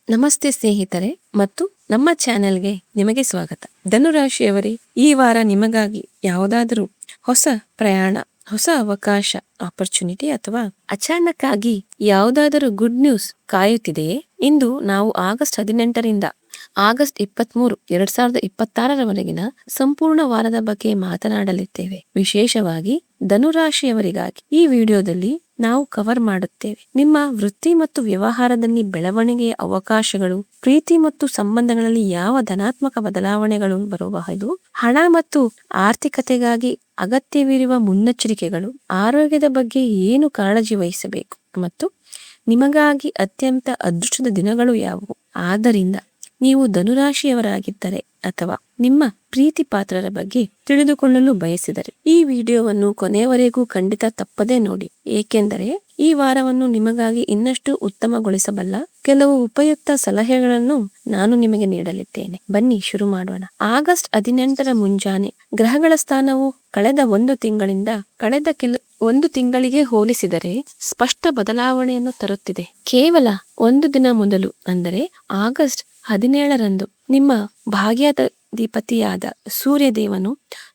ನಮಸ್ತೆ ಸ್ನೇಹಿತರೆ ಮತ್ತು ನಮ್ಮ ಚಾನೆಲ್ಗೆ ನಿಮಗೆ ಸ್ವಾಗತ. ಧನುರಾಶಿಯವರೇ, ಈ ವಾರ ನಿಮಗಾಗಿ ಯಾವುದಾದರೂ ಹೊಸ ಪ್ರಯಾಣ, ಹೊಸ ಅವಕಾಶ, ಆಪರ್ಚುನಿಟಿ ಅಥವಾ ಅಚಾನಕ್ಕಾಗಿ ಯಾವುದಾದರೂ ಗುಡ್ ನ್ಯೂಸ್ ಕಾಯುತ್ತಿದೆಯೇ? ಇಂದು ನಾವು ಆಗಸ್ಟ್ 18ರಿಂದ ಆಗಸ್ಟ್ 23, 2026ರವರೆಗಿನ ಸಂಪೂರ್ಣ ವಾರದ ಬಗ್ಗೆ ಮಾತನಾಡಲಿದ್ದೇವೆ. ವಿಶೇಷವಾಗಿ ಧನುರಾಶಿಯವರಿಗಾಗಿ ಈ ವಿಡಿಯೋದಲ್ಲಿ ನಾವು ಕವರ್ ಮಾಡುತ್ತೇವೆ. ನಿಮ್ಮ ವೃತ್ತಿ ಮತ್ತು ವ್ಯವಹಾರದಲ್ಲಿ ಬೆಳವಣಿಗೆಯ ಅವಕಾಶಗಳು, ಪ್ರೀತಿ ಮತ್ತು ಸಂಬಂಧಗಳಲ್ಲಿ ಯಾವ ಧನಾತ್ಮಕ ಬದಲಾವಣೆಗಳು ಬರಬಹುದು, ಹಣ ಮತ್ತು ಆರ್ಥಿಕತೆಗಾಗಿ ಅಗತ್ಯವಿರುವ ಮುನ್ನೆಚ್ಚರಿಕೆಗಳು, ಆರೋಗ್ಯದ ಬಗ್ಗೆ ಏನು ಕಾಳಜಿ ವಹಿಸಬೇಕು ಮತ್ತು ನಿಮಗಾಗಿ ಅತ್ಯಂತ ಅದೃಷ್ಟದ ದಿನಗಳು ಯಾವುವು. ಆದ್ದರಿಂದ ನೀವು ಧನುರಾಶಿಯವರಾಗಿದ್ದರೆ ಅಥವಾ ನಿಮ್ಮ ಪ್ರೀತಿ ಪಾತ್ರರ ಬಗ್ಗೆ ತಿಳಿದುಕೊಳ್ಳಲು ಬಯಸಿದರೆ ಈ ವಿಡಿಯೋವನ್ನು ಕೊನೆಯವರೆಗೂ ಖಂಡಿತ ತಪ್ಪದೇ ನೋಡಿ, ಏಕೆಂದರೆ ಈ ವಾರವನ್ನು ನಿಮಗಾಗಿ ಇನ್ನಷ್ಟು ಉತ್ತಮಗೊಳಿಸಬಲ್ಲ ಕೆಲವು ಉಪಯುಕ್ತ ಸಲಹೆಗಳನ್ನು ನಾನು ನಿಮಗೆ ನೀಡಲಿದ್ದೇನೆ. ಬನ್ನಿ ಶುರು ಮಾಡೋಣ. ಆಗಸ್ಟ್ 18ರ ಮುಂಜಾನೆ ಗ್ರಹಗಳ ಸ್ಥಾನವು ಕಳೆದ ಒಂದು ತಿಂಗಳಿಗೆ ಹೋಲಿಸಿದರೆ ಸ್ಪಷ್ಟ ಬದಲಾವಣೆಯನ್ನು ತರುತ್ತಿದೆ. ಕೇವಲ ಒಂದು ದಿನ ಮೊದಲು ಅಂದರೆ ಆಗಸ್ಟ್ 17ರಂದು ನಿಮ್ಮ ಭಾಗ್ಯಾಧಿಪತಿಯಾದ ಸೂರ್ಯದೇವನು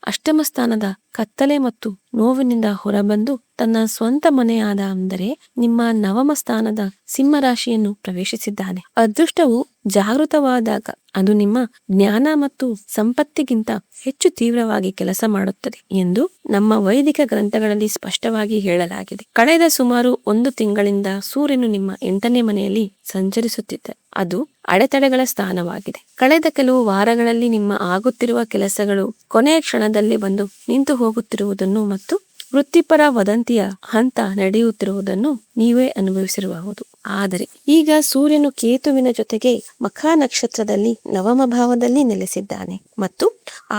ಅಷ್ಟಮ ಸ್ಥಾನದ ಕತ್ತಲೆ ಮತ್ತು ನೋವಿನಿಂದ ಹೊರಬಂದು ತನ್ನ ಸ್ವಂತ ಮನೆಯಾದ ಅಂದರೆ ನಿಮ್ಮ ನವಮ ಸ್ಥಾನದ ಸಿಂಹ ರಾಶಿಯನ್ನು ಪ್ರವೇಶಿಸಿದ್ದಾನೆ. ಅದೃಷ್ಟವು ಜಾಗೃತವಾದಾಗ ಅದು ನಿಮ್ಮ ಜ್ಞಾನ ಮತ್ತು ಸಂಪತ್ತಿಗಿಂತ ಹೆಚ್ಚು ತೀವ್ರವಾಗಿ ಕೆಲಸ ಮಾಡುತ್ತದೆ ಎಂದು ನಮ್ಮ ವೈದಿಕ ಗ್ರಂಥಗಳಲ್ಲಿ ಸ್ಪಷ್ಟವಾಗಿ ಹೇಳಲಾಗಿದೆ. ಕಳೆದ ಸುಮಾರು ಒಂದು ತಿಂಗಳಿಂದ ಸೂರ್ಯನು ನಿಮ್ಮ 8ನೇ ಮನೆಯಲ್ಲಿ ಸಂಚರಿಸುತ್ತಿದ್ದ ಅದು ಅಡೆತಡೆಗಳ ಸ್ಥಾನವಾಗಿದೆ. ಕಳೆದ ಕೆಲವು ವಾರಗಳಲ್ಲಿ ನಿಮ್ಮ ಆಗುತ್ತಿರುವ ಕೆಲಸಗಳು ಕೊನೆಯ ಕ್ಷಣದಲ್ಲಿ ಬಂದು ನಿಂತು ಹೋಗುತ್ತಿರುವುದನ್ನು ಮತ್ತು ವೃತ್ತಿಪರ ವದಂತಿಯ ಹಂತ ನಡೆಯುತ್ತಿರುವುದನ್ನು ನೀವೇ ಅನುಭವಿಸಿರಬಹುದು. ಆದರೆ ಈಗ ಸೂರ್ಯನು ಕೇತುವಿನ ಜೊತೆಗೆ ಮಖಾ ನಕ್ಷತ್ರದಲ್ಲಿ ನವಮ ಭಾವದಲ್ಲಿ ನೆಲೆಸಿದ್ದಾನೆ ಮತ್ತು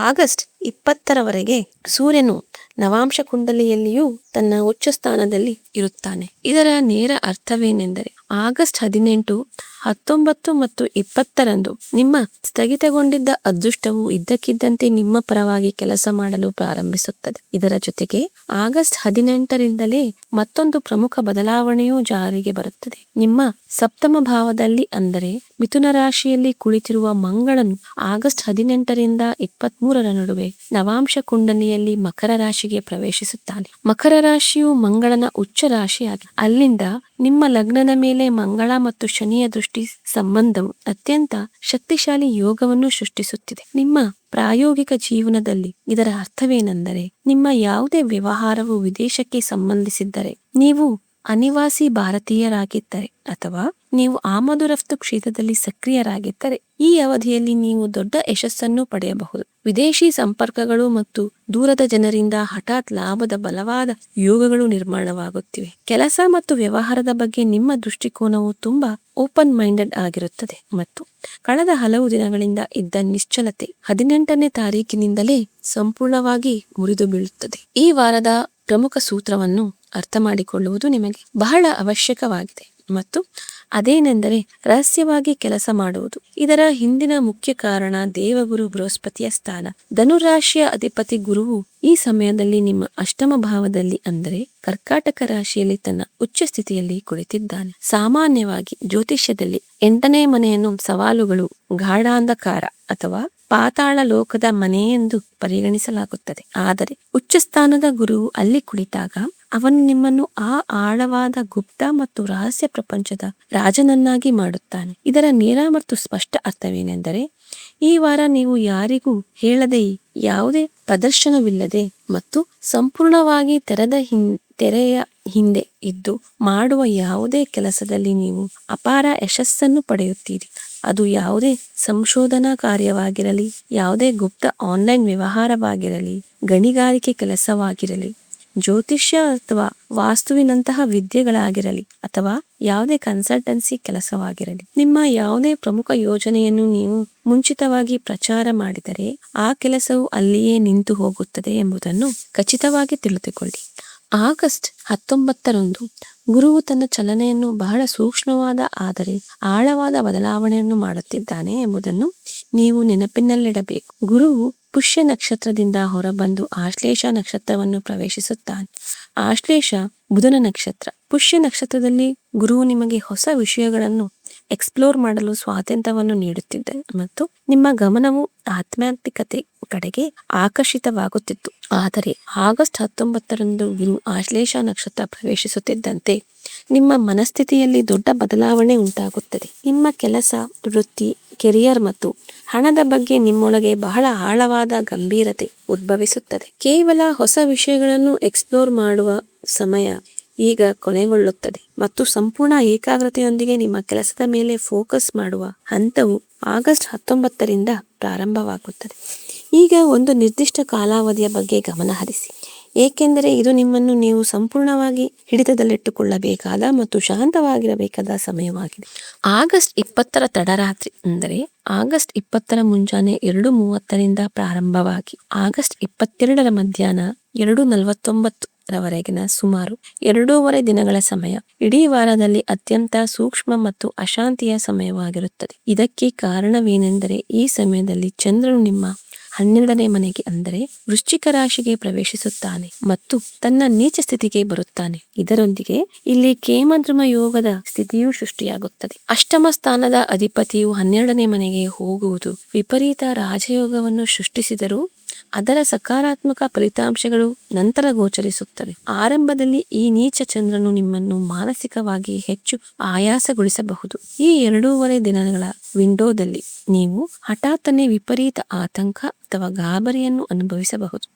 ಆಗಸ್ಟ್ 20ರವರೆಗೆ ಸೂರ್ಯನು ನವಾಂಶ ಕುಂಡಲಿಯಲ್ಲಿಯೂ ತನ್ನ ಉಚ್ಚ ಸ್ಥಾನದಲ್ಲಿ ಇರುತ್ತಾನೆ. ಇದರ ನೇರ ಅರ್ಥವೇನೆಂದರೆ ಆಗಸ್ಟ್ 18, 19 ಮತ್ತು 20ರಂದು ನಿಮ್ಮ ಸ್ಥಗಿತಗೊಂಡಿದ್ದ ಅದೃಷ್ಟವು ಇದ್ದಕ್ಕಿದ್ದಂತೆ ನಿಮ್ಮ ಪರವಾಗಿ ಕೆಲಸ ಮಾಡಲು ಪ್ರಾರಂಭಿಸುತ್ತದೆ. ಇದರ ಜೊತೆಗೆ ಆಗಸ್ಟ್ 18ರಿಂದಲೇ ಮತ್ತೊಂದು ಪ್ರಮುಖ ಬದಲಾವಣೆಯೂ ಜಾರಿಗೆ ಬರುತ್ತದೆ. ನಿಮ್ಮ ಸಪ್ತಮ ಭಾವದಲ್ಲಿ ಅಂದರೆ ಮಿಥುನ ರಾಶಿಯಲ್ಲಿ ಕುಳಿತಿರುವ ಮಂಗಳನು ಆಗಸ್ಟ್ 18ರಿಂದ 23ರ ನಡುವೆ ನವಾಂಶ ಕುಂಡಲಿಯಲ್ಲಿ ಮಕರ ರಾಶಿಗೆ ಪ್ರವೇಶಿಸುತ್ತಾನೆ. ಮಕರ ರಾಶಿಯು ಮಂಗಳನ ಉಚ್ಚ ರಾಶಿಯಾಗಿದೆ. ಅಲ್ಲಿಂದ ನಿಮ್ಮ ಲಗ್ನದ ಮೇಲೆ ಮಂಗಳ ಮತ್ತು ಶನಿಯ ದೃಷ್ಟಿ ಸಂಬಂಧವು ಅತ್ಯಂತ ಶಕ್ತಿಶಾಲಿ ಯೋಗವನ್ನು ಸೃಷ್ಟಿಸುತ್ತಿದೆ. ನಿಮ್ಮ ಪ್ರಾಯೋಗಿಕ ಜೀವನದಲ್ಲಿ ಇದರ ಅರ್ಥವೇನೆಂದರೆ ನಿಮ್ಮ ಯಾವುದೇ ವ್ಯವಹಾರವು ವಿದೇಶಕ್ಕೆ ಸಂಬಂಧಿಸಿದ್ದರೆ, ನೀವು ಅನಿವಾಸಿ ಭಾರತೀಯರಾಗಿದ್ದರೆ ಅಥವಾ ನೀವು ಆಮದು ರಫ್ತು ಕ್ಷೇತ್ರದಲ್ಲಿ ಸಕ್ರಿಯರಾಗಿದ್ದರೆ ಈ ಅವಧಿಯಲ್ಲಿ ನೀವು ದೊಡ್ಡ ಯಶಸ್ಸನ್ನು ಪಡೆಯಬಹುದು. ವಿದೇಶಿ ಸಂಪರ್ಕಗಳು ಮತ್ತು ದೂರದ ಜನರಿಂದ ಹಠಾತ್ ಲಾಭದ ಬಲವಾದ ಯೋಗಗಳು ನಿರ್ಮಾಣವಾಗುತ್ತಿವೆ. ಕೆಲಸ ಮತ್ತು ವ್ಯವಹಾರದ ಬಗ್ಗೆ ನಿಮ್ಮ ದೃಷ್ಟಿಕೋನವು ತುಂಬಾ ಓಪನ್ ಮೈಂಡೆಡ್ ಆಗಿರುತ್ತದೆ ಮತ್ತು ಕಳೆದ ಹಲವು ದಿನಗಳಿಂದ ಇದ್ದ ನಿಶ್ಚಲತೆ 18ನೇ ತಾರೀಕಿನಿಂದಲೇ ಸಂಪೂರ್ಣವಾಗಿ ಮುರಿದು ಬೀಳುತ್ತದೆ. ಈ ವಾರದ ಪ್ರಮುಖ ಸೂತ್ರವನ್ನು ಅರ್ಥ ಮಾಡಿಕೊಳ್ಳುವುದು ನಿಮಗೆ ಬಹಳ ಅವಶ್ಯಕವಾಗಿದೆ ಮತ್ತು ಅದೇನೆಂದರೆ ರಹಸ್ಯವಾಗಿ ಕೆಲಸ ಮಾಡುವುದು. ಇದರ ಹಿಂದಿನ ಮುಖ್ಯ ಕಾರಣ ದೇವಗುರು ಬೃಹಸ್ಪತಿಯ ಸ್ಥಾನ. ಧನುರಾಶಿಯ ಅಧಿಪತಿ ಗುರುವು ಈ ಸಮಯದಲ್ಲಿ ನಿಮ್ಮ ಅಷ್ಟಮ ಭಾವದಲ್ಲಿ ಅಂದರೆ ಕರ್ಕಾಟಕ ರಾಶಿಯಲ್ಲಿ ತನ್ನ ಉಚ್ಚ ಸ್ಥಿತಿಯಲ್ಲಿ ಕುಳಿತಿದ್ದಾನೆ. ಸಾಮಾನ್ಯವಾಗಿ ಜ್ಯೋತಿಷ್ಯದಲ್ಲಿ 8ನೇ ಮನೆಯನ್ನು ಸವಾಲುಗಳು, ಗಾಢಾಂಧಕಾರ ಅಥವಾ ಪಾತಾಳ ಲೋಕದ ಮನೆಯೆಂದು ಪರಿಗಣಿಸಲಾಗುತ್ತದೆ. ಆದರೆ ಉಚ್ಚ ಸ್ಥಾನದ ಗುರುವು ಅಲ್ಲಿ ಕುಳಿತಾಗ ಅವನು ನಿಮ್ಮನ್ನು ಆ ಆಳವಾದ ಗುಪ್ತ ಮತ್ತು ರಹಸ್ಯ ಪ್ರಪಂಚದ ರಾಜನನ್ನಾಗಿ ಮಾಡುತ್ತಾನೆ. ಇದರ ನೇರ ಮತ್ತು ಸ್ಪಷ್ಟ ಅರ್ಥವೇನೆಂದರೆ ಈ ವಾರ ನೀವು ಯಾರಿಗೂ ಹೇಳದೆ, ಯಾವುದೇ ಪ್ರದರ್ಶನವಿಲ್ಲದೆ ಮತ್ತು ಸಂಪೂರ್ಣವಾಗಿ ತೆರೆಯ ಹಿಂದೆ ಇದ್ದು ಮಾಡುವ ಯಾವುದೇ ಕೆಲಸದಲ್ಲಿ ನೀವು ಅಪಾರ ಯಶಸ್ಸನ್ನು ಪಡೆಯುತ್ತೀರಿ. ಅದು ಯಾವುದೇ ಸಂಶೋಧನಾ ಕಾರ್ಯವಾಗಿರಲಿ, ಯಾವುದೇ ಗುಪ್ತ ಆನ್ಲೈನ್ ವ್ಯವಹಾರವಾಗಿರಲಿ, ಗಣಿಗಾರಿಕೆ ಕೆಲಸವಾಗಿರಲಿ, ಜ್ಯೋತಿಷ್ಯ ಅಥವಾ ವಾಸ್ತುವಿನಂತಹ ವಿದ್ಯೆಗಳಾಗಿರಲಿ ಅಥವಾ ಯಾವುದೇ ಕನ್ಸಲ್ಟೆನ್ಸಿ ಕೆಲಸವಾಗಿರಲಿ. ನಿಮ್ಮ ಯಾವುದೇ ಪ್ರಮುಖ ಯೋಜನೆಯನ್ನು ನೀವು ಮುಂಚಿತವಾಗಿ ಪ್ರಚಾರ ಮಾಡಿದರೆ ಆ ಕೆಲಸವು ಅಲ್ಲಿಯೇ ನಿಂತು ಹೋಗುತ್ತದೆ ಎಂಬುದನ್ನು ಖಚಿತವಾಗಿ ತಿಳಿದುಕೊಳ್ಳಿ. ಆಗಸ್ಟ್ 19ರಂದು ಗುರುವು ತನ್ನ ಚಲನೆಯನ್ನು ಬಹಳ ಸೂಕ್ಷ್ಮವಾದ ಆದರೆ ಆಳವಾದ ಬದಲಾವಣೆಯನ್ನು ಮಾಡುತ್ತಿದ್ದಾನೆ ಎಂಬುದನ್ನು ನೀವು ನೆನಪಿನಲ್ಲಿಡಬೇಕು. ಗುರುವು ಪುಷ್ಯ ನಕ್ಷತ್ರದಿಂದ ಹೊರಬಂದು ಆಶ್ಲೇಷ ನಕ್ಷತ್ರವನ್ನು ಪ್ರವೇಶಿಸುತ್ತಾನೆ. ಆಶ್ಲೇಷ ಬುಧನ ನಕ್ಷತ್ರ. ಪುಷ್ಯ ನಕ್ಷತ್ರದಲ್ಲಿ ಗುರುವು ನಿಮಗೆ ಹೊಸ ವಿಷಯಗಳನ್ನು ಎಕ್ಸ್ಪ್ಲೋರ್ ಮಾಡಲು ಸ್ವಾತಂತ್ರ್ಯವನ್ನು ನೀಡುತ್ತಿದ್ದ ಮತ್ತು ನಿಮ್ಮ ಗಮನವು ಆಧ್ಯಾತ್ಮಿಕತೆ ಕಡೆಗೆ ಆಕರ್ಷಿತವಾಗುತ್ತಿತ್ತು. ಆದರೆ ಆಗಸ್ಟ್ 19ರಂದು ಗುರು ಆಶ್ಲೇಷ ನಕ್ಷತ್ರ ಪ್ರವೇಶಿಸುತ್ತಿದ್ದಂತೆ ನಿಮ್ಮ ಮನಸ್ಥಿತಿಯಲ್ಲಿ ದೊಡ್ಡ ಬದಲಾವಣೆ ಉಂಟಾಗುತ್ತದೆ. ನಿಮ್ಮ ಕೆಲಸ, ವೃತ್ತಿ, ಕೆರಿಯರ್ ಮತ್ತು ಹಣದ ಬಗ್ಗೆ ನಿಮ್ಮೊಳಗೆ ಬಹಳ ಆಳವಾದ ಗಂಭೀರತೆ ಉದ್ಭವಿಸುತ್ತದೆ. ಕೇವಲ ಹೊಸ ವಿಷಯಗಳನ್ನು ಎಕ್ಸ್ಪ್ಲೋರ್ ಮಾಡುವ ಸಮಯ ಈಗ ಕೊನೆಗೊಳ್ಳುತ್ತದೆ ಮತ್ತು ಸಂಪೂರ್ಣ ಏಕಾಗ್ರತೆಯೊಂದಿಗೆ ನಿಮ್ಮ ಕೆಲಸದ ಮೇಲೆ ಫೋಕಸ್ ಮಾಡುವ ಹಂತವು ಆಗಸ್ಟ್ 19ರಿಂದ ಪ್ರಾರಂಭವಾಗುತ್ತದೆ. ಈಗ ಒಂದು ನಿರ್ದಿಷ್ಟ ಕಾಲಾವಧಿಯ ಬಗ್ಗೆ ಗಮನ ಹರಿಸಿ, ಏಕೆಂದರೆ ಇದು ನಿಮ್ಮನ್ನು ನೀವು ಸಂಪೂರ್ಣವಾಗಿ ಹಿಡಿತದಲ್ಲಿಟ್ಟುಕೊಳ್ಳಬೇಕಾದ ಮತ್ತು ಶಾಂತವಾಗಿರಬೇಕಾದ ಸಮಯವಾಗಿದೆ. ಆಗಸ್ಟ್ 20ರ ತಡರಾತ್ರಿ ಅಂದರೆ ಆಗಸ್ಟ್ 20ರ ಮುಂಜಾನೆ 2:30ರಿಂದ ಪ್ರಾರಂಭವಾಗಿ ಆಗಸ್ಟ್ 22ರ ಮಧ್ಯಾಹ್ನ 2:49 ರವರೆಗಿನ ಸುಮಾರು 2.5 ದಿನಗಳ ಸಮಯ ಇಡೀ ವಾರದಲ್ಲಿ ಅತ್ಯಂತ ಸೂಕ್ಷ್ಮ ಮತ್ತು ಅಶಾಂತಿಯ ಸಮಯವಾಗಿರುತ್ತದೆ. ಇದಕ್ಕೆ ಕಾರಣವೇನೆಂದರೆ ಈ ಸಮಯದಲ್ಲಿ ಚಂದ್ರನು ನಿಮ್ಮ 12ನೇ ಮನೆಗೆ ಅಂದರೆ ವೃಶ್ಚಿಕ ರಾಶಿಗೆ ಪ್ರವೇಶಿಸುತ್ತಾನೆ ಮತ್ತು ತನ್ನ ನೀಚ ಸ್ಥಿತಿಗೆ ಬರುತ್ತಾನೆ. ಇದರೊಂದಿಗೆ ಇಲ್ಲಿ ಕೇಮದ್ರಮ ಯೋಗದ ಸ್ಥಿತಿಯೂ ಸೃಷ್ಟಿಯಾಗುತ್ತದೆ. ಅಷ್ಟಮ ಸ್ಥಾನದ ಅಧಿಪತಿಯು 12ನೇ ಮನೆಗೆ ಹೋಗುವುದು ವಿಪರೀತ ರಾಜಯೋಗವನ್ನು ಸೃಷ್ಟಿಸಿದರೂ ಅದರ ಸಕಾರಾತ್ಮಕ ಫಲಿತಾಂಶಗಳು ನಂತರ ಗೋಚರಿಸುತ್ತವೆ. ಆರಂಭದಲ್ಲಿ ಈ ನೀಚ ಚಂದ್ರನು ನಿಮ್ಮನ್ನು ಮಾನಸಿಕವಾಗಿ ಹೆಚ್ಚು ಆಯಾಸಗೊಳಿಸಬಹುದು. ಈ 2.5 ದಿನಗಳ ವಿಂಡೋದಲ್ಲಿ ನೀವು ಹಠಾತ್ತನೆ ವಿಪರೀತ ಆತಂಕ ಅಥವಾ ಗಾಬರಿಯನ್ನು ಅನುಭವಿಸಬಹುದು.